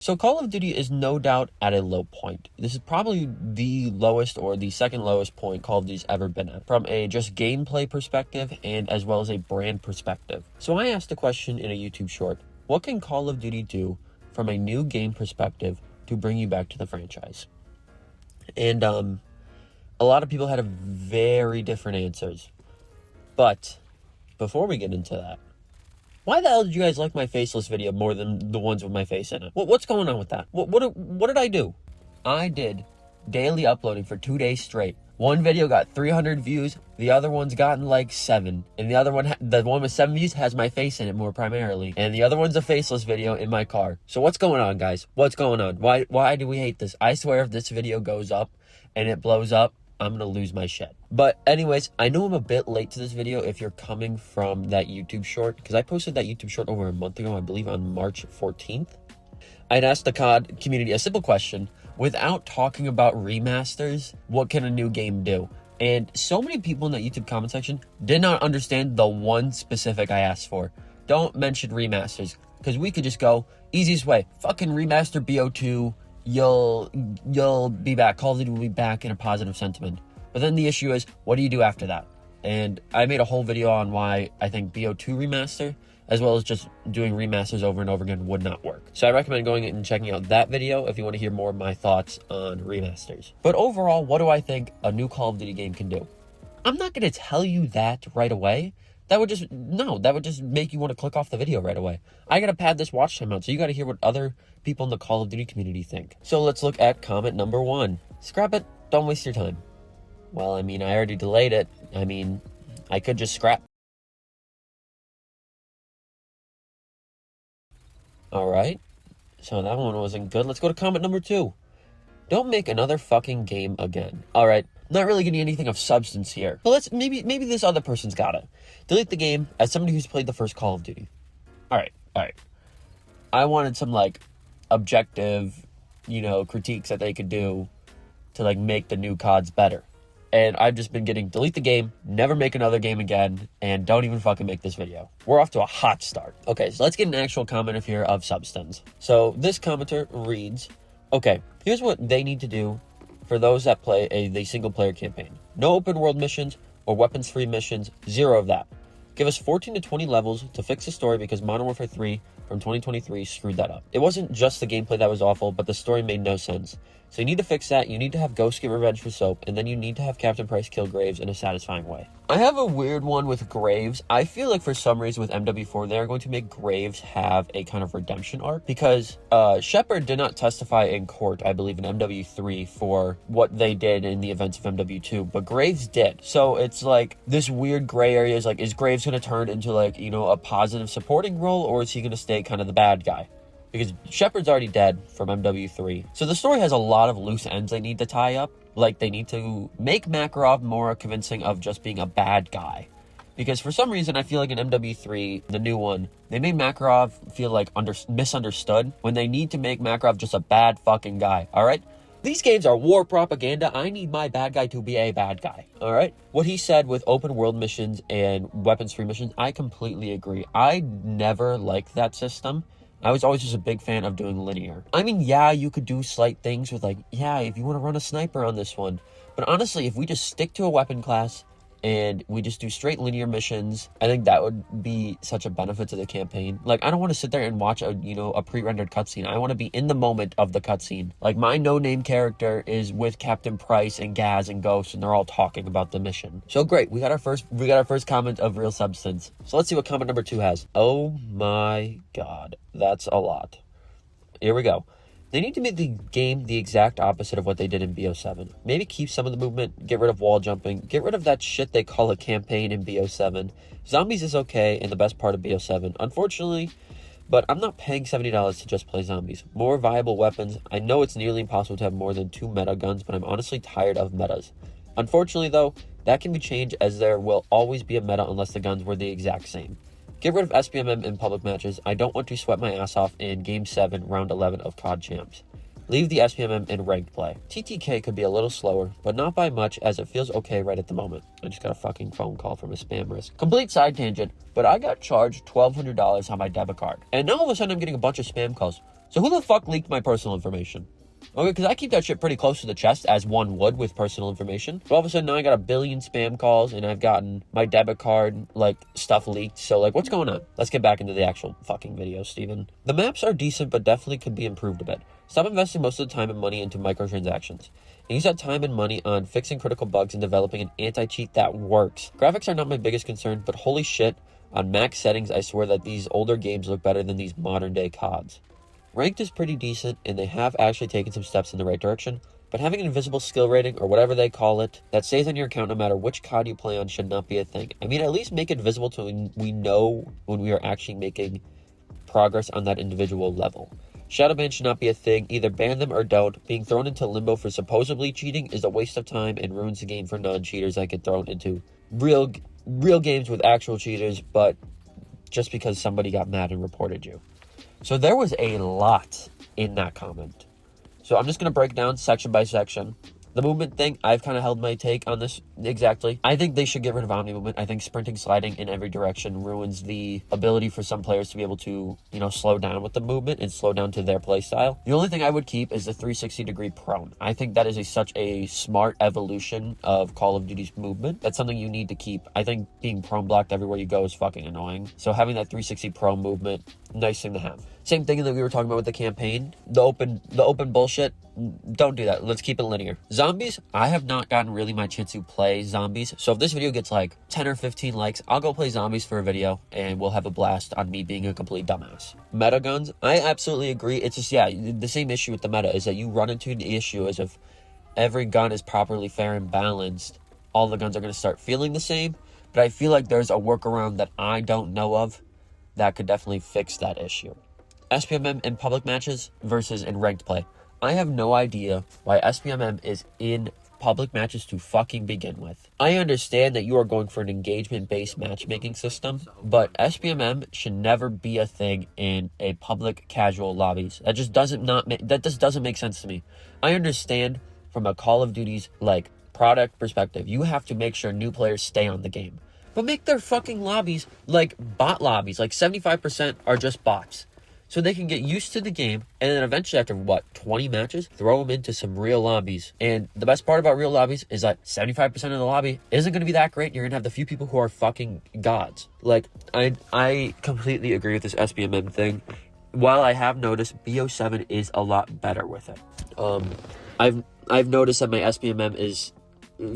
So Call of Duty is no doubt at a low point. This is probably the lowest or the second lowest point Call of Duty's ever been at, from a just gameplay perspective and as well as a brand perspective. So I asked a question in a YouTube short: what can Call of Duty do from a new game perspective to bring you back to the franchise? And a lot of people had a very different answers. But before we get into that, why the hell did you guys like my faceless video more than the ones with my face in it? What's going on with that? What did I do? I did daily uploading for 2 days straight. One video got 300 views. The other one's gotten like 7. And the one with 7 views has my face in it more primarily. And the other one's a faceless video in my car. So what's going on, guys? What's going on? Why do we hate this? I swear if this video goes up and it blows up, I'm gonna lose my shit. But anyways, I know I'm a bit late to this video if you're coming from that YouTube short, because I posted that YouTube short over a month ago, I believe on March 14th. I'd asked the COD community a simple question: without talking about remasters, what can a new game do? And so many people in that YouTube comment section did not understand the one specific I asked for. Don't mention remasters, because we could just go, easiest way, fucking remaster BO2, you'll be back. Call of Duty will be back in a positive sentiment. But then the issue is, what do you do after that? And I made a whole video on why I think BO2 remaster, as well as just doing remasters over and over again, would not work. So I recommend going and checking out that video if you want to hear more of my thoughts on remasters. But overall, what do I think a new Call of Duty game can do? I'm not going to tell you that right away. That would just make you want to click off the video right away. I got to pad this watch time out, so you got to hear what other people in the Call of Duty community think. So let's look at comment number 1. Scrap it, don't waste your time. Well, I mean, I already delayed it. I mean, I could just scrap. Alright, so that one wasn't good. Let's go to comment number 2. Don't make another fucking game again. Alright, not really getting anything of substance here. But maybe this other person's got it. Delete the game as somebody who's played the first Call of Duty. Alright. I wanted some, like, objective, critiques that they could do to, like, make the new CODs better. And I've just been getting delete the game, never make another game again, and don't even fucking make this video. We're off to a hot start. Okay, so let's get an actual comment here of substance. So this commenter reads, okay, here's what they need to do for those that play the single player campaign. No open world missions or weapons free missions, 0 of that. Give us 14 to 20 levels to fix the story, because Modern Warfare 3 from 2023 screwed that up. It wasn't just the gameplay that was awful, but the story made no sense. So you need to fix that, you need to have Ghost get revenge for Soap, and then you need to have Captain Price kill Graves in a satisfying way. I have a weird one with Graves. I feel like for some reason with MW4, they're going to make Graves have a kind of redemption arc, because Shepard did not testify in court, I believe, in MW3 for what they did in the events of MW2, but Graves did. So it's like this weird gray area is like, is Graves going to turn into like, a positive supporting role, or is he going to stay kind of the bad guy? Because Shepard's already dead from MW3. So the story has a lot of loose ends they need to tie up. Like, they need to make Makarov more convincing of just being a bad guy. Because for some reason, I feel like in MW3, the new one, they made Makarov feel like misunderstood when they need to make Makarov just a bad fucking guy, alright? These games are war propaganda. I need my bad guy to be a bad guy, alright? What he said with open world missions and weapons free missions, I completely agree. I never liked that system. I was always just a big fan of doing linear. I mean, yeah, you could do slight things with, like, yeah, if you want to run a sniper on this one. But honestly, if we just stick to a weapon class and we just do straight linear missions, I think that would be such a benefit to the campaign. Like, I don't want to sit there and watch a pre-rendered cutscene. I want to be in the moment of the cutscene. Like, my no-name character is with Captain Price and Gaz and Ghost, and they're all talking about the mission. So great, we got our first comment of real substance. So let's see what comment number 2 has. Oh my god, that's a lot. Here we go. They need to make the game the exact opposite of what they did in BO7. Maybe keep some of the movement, get rid of wall jumping, get rid of that shit they call a campaign in BO7. Zombies is okay and the best part of BO7, unfortunately, but I'm not paying $70 to just play zombies. More viable weapons. I know it's nearly impossible to have more than 2 meta guns, but I'm honestly tired of metas. Unfortunately though, that can be changed, as there will always be a meta unless the guns were the exact same. Get rid of SPMM in public matches. I don't want to sweat my ass off in Game 7, Round 11 of COD Champs. Leave the SPMM in ranked play. TTK could be a little slower, but not by much, as it feels okay right at the moment. I just got a fucking phone call from a spam risk. Complete side tangent, but I got charged $1,200 on my debit card. And now all of a sudden I'm getting a bunch of spam calls. So who the fuck leaked my personal information? Okay, because I keep that shit pretty close to the chest, as one would with personal information. But all of a sudden, now I got a billion spam calls, and I've gotten my debit card, like, stuff leaked. So, like, what's going on? Let's get back into the actual fucking video, Steven. The maps are decent, but definitely could be improved a bit. Stop investing most of the time and money into microtransactions. And use that time and money on fixing critical bugs and developing an anti-cheat that works. Graphics are not my biggest concern, but holy shit, on max settings, I swear that these older games look better than these modern-day CODs. Ranked is pretty decent, and they have actually taken some steps in the right direction, but having an invisible skill rating, or whatever they call it, that stays on your account no matter which COD you play on should not be a thing. I mean, at least make it visible so we know when we are actually making progress on that individual level. Shadow ban should not be a thing. Either ban them or don't. Being thrown into limbo for supposedly cheating is a waste of time and ruins the game for non-cheaters that get thrown into real games with actual cheaters, but just because somebody got mad and reported you. So there was a lot in that comment. So I'm just going to break down section by section. The movement thing, I've kind of held my take on this exactly. I think they should get rid of omni movement. I think sprinting, sliding in every direction ruins the ability for some players to be able to, slow down with the movement and slow down to their play style. The only thing I would keep is the 360-degree prone. I think that is such a smart evolution of Call of Duty's movement. That's something you need to keep. I think being prone blocked everywhere you go is fucking annoying. So having that 360 prone movement, nice thing to have. Same thing that we were talking about with the campaign. The open bullshit, don't do that. Let's keep it linear. Zombies, I have not gotten really my chance to play zombies. So if this video gets like 10 or 15 likes, I'll go play zombies for a video and we'll have a blast on me being a complete dumbass. Meta guns, I absolutely agree. It's just, the same issue with the meta is that you run into the issue as if every gun is properly fair and balanced, all the guns are going to start feeling the same. But I feel like there's a workaround that I don't know of that could definitely fix that issue. SPMM in public matches versus in ranked play. I have no idea why SPMM is in public matches to fucking begin with. I understand that you are going for an engagement-based matchmaking system, but SPMM should never be a thing in a public casual lobbies. That just doesn't make sense to me. I understand from a Call of Duty's product perspective, you have to make sure new players stay on the game. But make their fucking lobbies like bot lobbies. Like 75% are just bots. So they can get used to the game, and then eventually after, 20 matches, throw them into some real lobbies. And the best part about real lobbies is that 75% of the lobby isn't going to be that great. You're going to have the few people who are fucking gods. I completely agree with this SBMM thing. While I have noticed BO7 is a lot better with it. I've noticed that my SBMM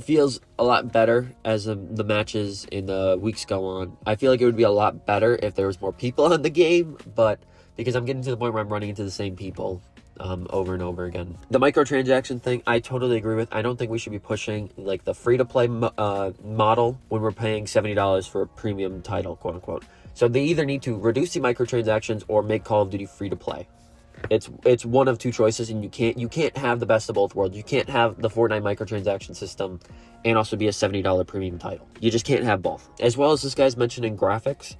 feels a lot better as the matches in the weeks go on. I feel like it would be a lot better if there was more people on the game, but because I'm getting to the point where I'm running into the same people over and over again. The microtransaction thing, I totally agree with. I don't think we should be pushing the free-to-play model when we're paying $70 for a premium title, quote unquote. So they either need to reduce the microtransactions or make Call of Duty free-to-play. It's one of two choices, and you can't have the best of both worlds. You can't have the Fortnite microtransaction system and also be a $70 premium title. You just can't have both. As well as this guy's mentioning graphics.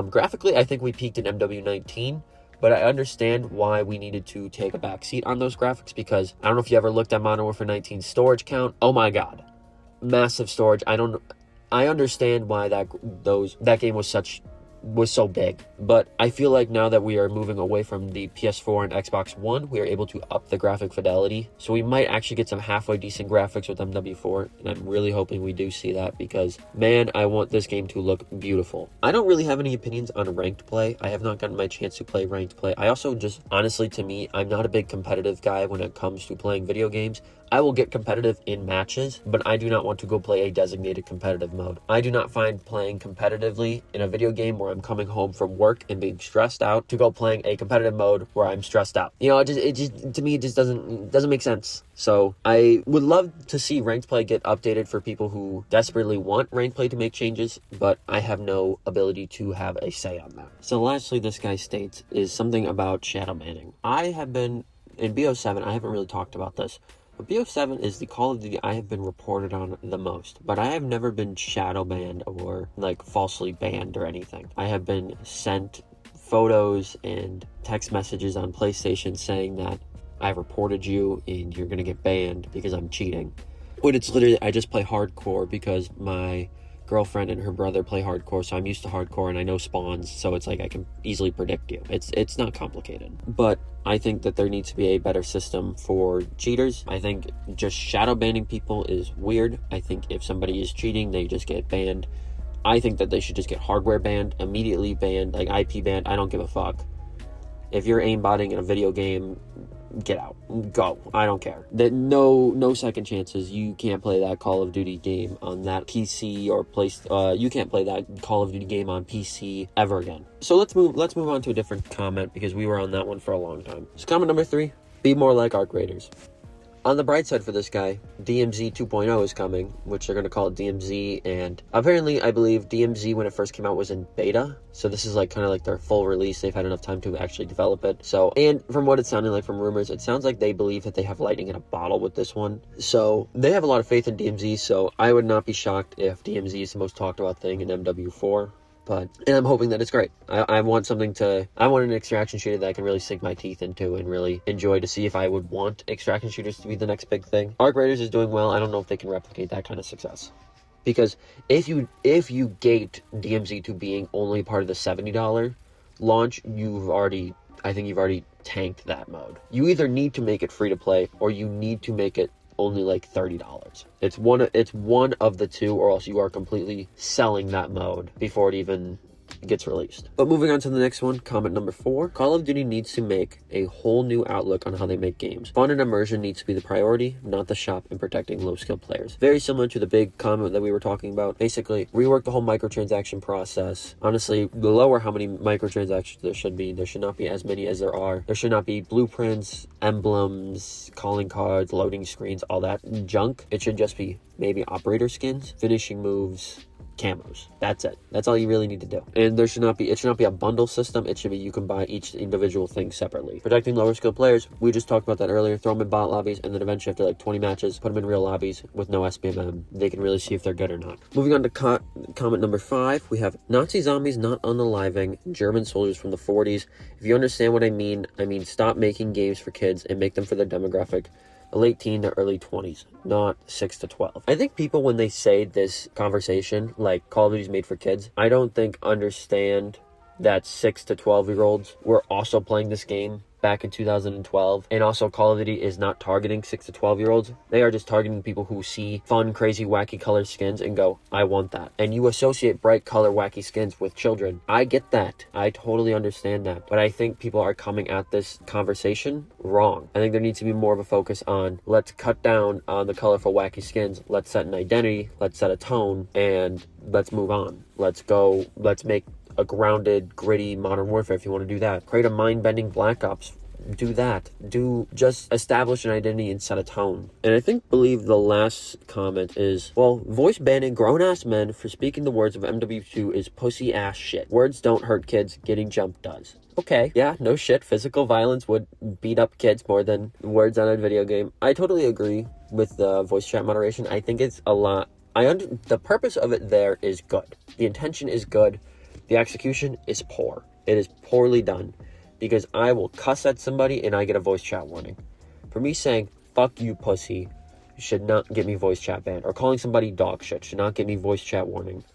Graphically, I think we peaked in MW19, but I understand why we needed to take a backseat on those graphics because I don't know if you ever looked at Modern Warfare 19's storage count. Oh my god, massive storage. I understand why that game was so big, but I feel like now that we are moving away from the PS4 and Xbox One, we are able to up the graphic fidelity, so we might actually get some halfway decent graphics with MW4, and I'm really hoping we do see that because, man, I want this game to look beautiful. I don't really have any opinions on ranked play. I have not gotten my chance to play ranked play. I also just, honestly, to me, I'm not a big competitive guy when it comes to playing video games. I will get competitive in matches, but I do not want to go play a designated competitive mode. I do not find playing competitively in a video game where I'm coming home from work and being stressed out to go playing a competitive mode where I'm stressed out. It just to me, it just doesn't make sense. So I would love to see ranked play get updated for people who desperately want ranked play to make changes, but I have no ability to have a say on that. So lastly, this guy states is something about shadow banning. I have been, in BO7, I haven't really talked about this, but BO7 is the Call of Duty I have been reported on the most. But I have never been shadow banned or falsely banned or anything. I have been sent photos and text messages on PlayStation saying that I reported you and you're gonna get banned because I'm cheating. When it's literally I just play hardcore because my girlfriend and her brother play hardcore, so I'm used to hardcore and I know spawns, so it's like I can easily predict you. It's not complicated. But I think that there needs to be a better system for cheaters. I think just shadow banning people is weird. I think if somebody is cheating, they just get banned. I think that they should just get hardware banned, immediately banned, like IP banned. I don't give a fuck. If you're aimbotting in a video game, get out. Go. I don't care. That no second chances. You can't play that Call of Duty game on that PC or you can't play that Call of Duty game on PC ever again. So let's move on to a different comment, because we were on that one for a long time. So comment number 3, be more like Arc Raiders. On the bright side for this guy, DMZ 2.0 is coming, which they're going to call it DMZ, and apparently I believe DMZ when it first came out was in beta, so this is like kind of like their full release. They've had enough time to actually develop it. So, and from what it's sounding like from rumors, it sounds like they believe that they have lightning in a bottle with this one. So they have a lot of faith in DMZ, so I would not be shocked if DMZ is the most talked about thing in MW4. And I'm hoping that it's great. I want an extraction shooter that I can really sink my teeth into and really enjoy, to see if I would want extraction shooters to be the next big thing. Arc Raiders is doing well. I don't know if they can replicate that kind of success. Because if you gate DMZ to being only part of the $70 launch, I think you've already tanked that mode. You either need to make it free to play, or you need to make it only like $30. It's one of the two, or else you are completely selling that mode before it even gets released. But moving on to the next one, comment number 4. Call of Duty needs to make a whole new outlook on how they make games. Fun and immersion needs to be the priority, not the shop in protecting low-skilled players. Very similar to the big comment that we were talking about. Basically, rework the whole microtransaction process. Honestly, lower how many microtransactions there should be. There should not be as many as there are. There should not be blueprints, emblems, calling cards, loading screens, all that junk. It should just be maybe operator skins, finishing moves, camos. That's it. That's all you really need to do. And it should not be a bundle system. It should be you can buy each individual thing separately. Protecting lower skilled players, we just talked about that earlier. Throw them in bot lobbies, and then eventually after like 20 matches, put them in real lobbies with no SBMM. They can really see if they're good or not. Moving on to comment number 5, we have Nazi zombies not unaliving German soldiers from the 40s. If you understand what I mean stop making games for kids and make them for their demographic, late teen to early 20s, not 6 to 12. I think people, when they say this conversation, like Call of Duty's made for kids, I don't think understand that 6 to 12-year-olds were also playing this game back in 2012. And also, Call of Duty is not targeting 6 to 12-year-olds. They are just targeting people who see fun, crazy, wacky color skins and go, I want that. And you associate bright color, wacky skins with children. I get that. I totally understand that. But I think people are coming at this conversation wrong. I think there needs to be more of a focus on, let's cut down on the colorful, wacky skins. Let's set an identity. Let's set a tone. And let's move on. Let's make a grounded, gritty Modern Warfare if you want to do that. Create a mind-bending Black Ops. Do that. Just establish an identity and set a tone. And I believe the last comment is, well, voice banning grown-ass men for speaking the words of MW2 is pussy-ass shit. Words don't hurt kids. Getting jumped does. Okay, yeah, no shit. Physical violence would beat up kids more than words on a video game. I totally agree with the voice chat moderation. I think it's a lot. The purpose of it there is good. The intention is good. The execution is poor. It is poorly done, because I will cuss at somebody and I get a voice chat warning. For me saying, fuck you pussy, should not get me voice chat banned. Or calling somebody dog shit should not get me voice chat warning.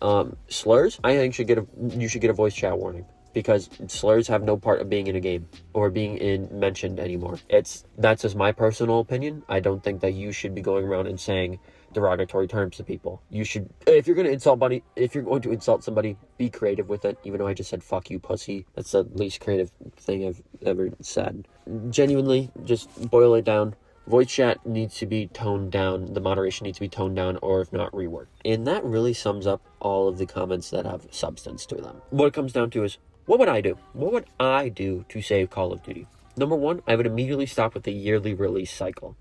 Slurs, I think you should get a voice chat warning, because slurs have no part of being in a game or being mentioned anymore. That's just my personal opinion. I don't think that you should be going around and saying derogatory terms to people. You should, if you're going to insult somebody, be creative with it. Even though I just said fuck you pussy, that's the least creative thing I've ever said. Genuinely, just boil it down. Voice chat needs to be toned down. The moderation needs to be toned down, or if not, reworked. And that really sums up all of the comments that have substance to them. What it comes down to is, what would I do? What would I do to save Call of Duty? Number 1, I would immediately stop with the yearly release cycle.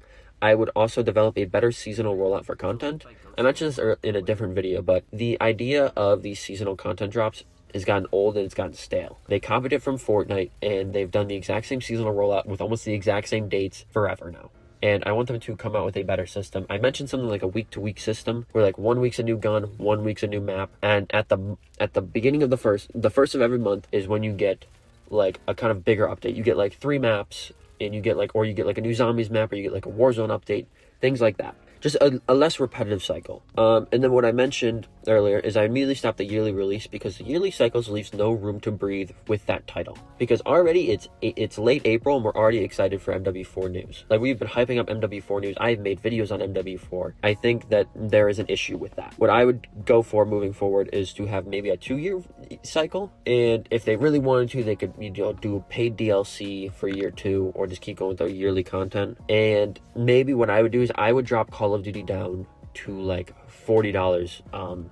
I would also develop a better seasonal rollout for content. I mentioned this in a different video, but the idea of these seasonal content drops has gotten old and it's gotten stale. They copied it from Fortnite, and they've done the exact same seasonal rollout with almost the exact same dates forever now. And I want them to come out with a better system. I mentioned something like a week-to-week system, where like 1 week's a new gun, 1 week's a new map, and at the beginning of the first of every month is when you get like a kind of bigger update. You get like 3 maps, and you get like a new zombies map, or you get like a Warzone update, things like that. just a less repetitive cycle. And then what I mentioned earlier is I immediately stopped the yearly release because the yearly cycles leaves no room to breathe with that title. Because already it's late April and we're already excited for MW4 news. Like, we've been hyping up MW4 news. I've made videos on MW4. I think that there is an issue with that. What I would go for moving forward is to have maybe a 2-year cycle. And if they really wanted to, they could, you know, do a paid DLC for year 2 or just keep going with their yearly content. And maybe what I would do is I would drop Call of Duty down to like $40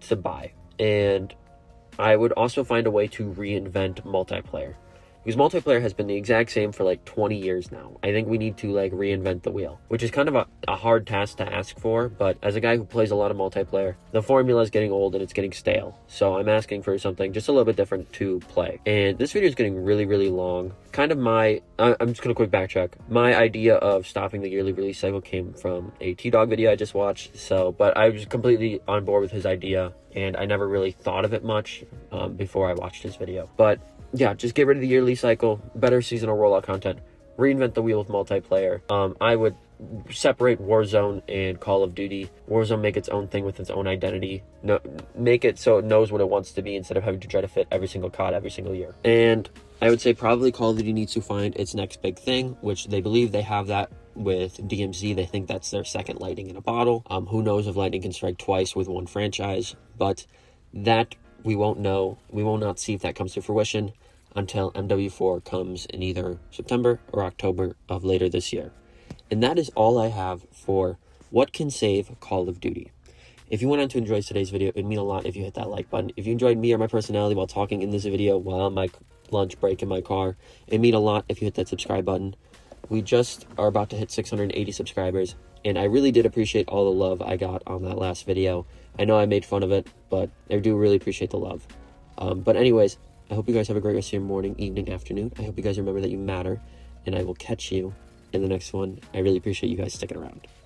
to buy, and I would also find a way to reinvent multiplayer, because multiplayer has been the exact same for like 20 years now. I think we need to like reinvent the wheel, which is kind of a hard task to ask for, but as a guy who plays a lot of multiplayer, the formula is getting old and it's getting stale. So I'm asking for something just a little bit different to play. And this video is getting really, really long. Kind of I'm just gonna quick backtrack. My idea of stopping the yearly release cycle came from a T-Dog video I just watched. But I was completely on board with his idea, and I never really thought of it much before I watched his video. But yeah, just get rid of the yearly cycle, better seasonal rollout content, reinvent the wheel with multiplayer. I would separate Warzone and Call of Duty. Warzone make its own thing with its own identity. No, make it so it knows what it wants to be instead of having to try to fit every single COD every single year. And I would say probably Call of Duty needs to find its next big thing, which they believe they have that with DMZ. They think that's their second lightning in a bottle. Who knows if lightning can strike twice with one franchise, but that we won't know. We will not see if that comes to fruition until MW4 comes in either September or October of later this year. And that is all I have for what can save Call of Duty. If you went on to enjoy today's video, it'd mean a lot if you hit that like button. If you enjoyed me or my personality while talking in this video while on my lunch break in my car, it'd mean a lot if you hit that subscribe button. We just are about to hit 680 subscribers, and I really did appreciate all the love I got on that last video. I know I made fun of it, but I do really appreciate the love. But anyways, I hope you guys have a great rest of your morning, evening, afternoon. I hope you guys remember that you matter, and I will catch you in the next one. I really appreciate you guys sticking around.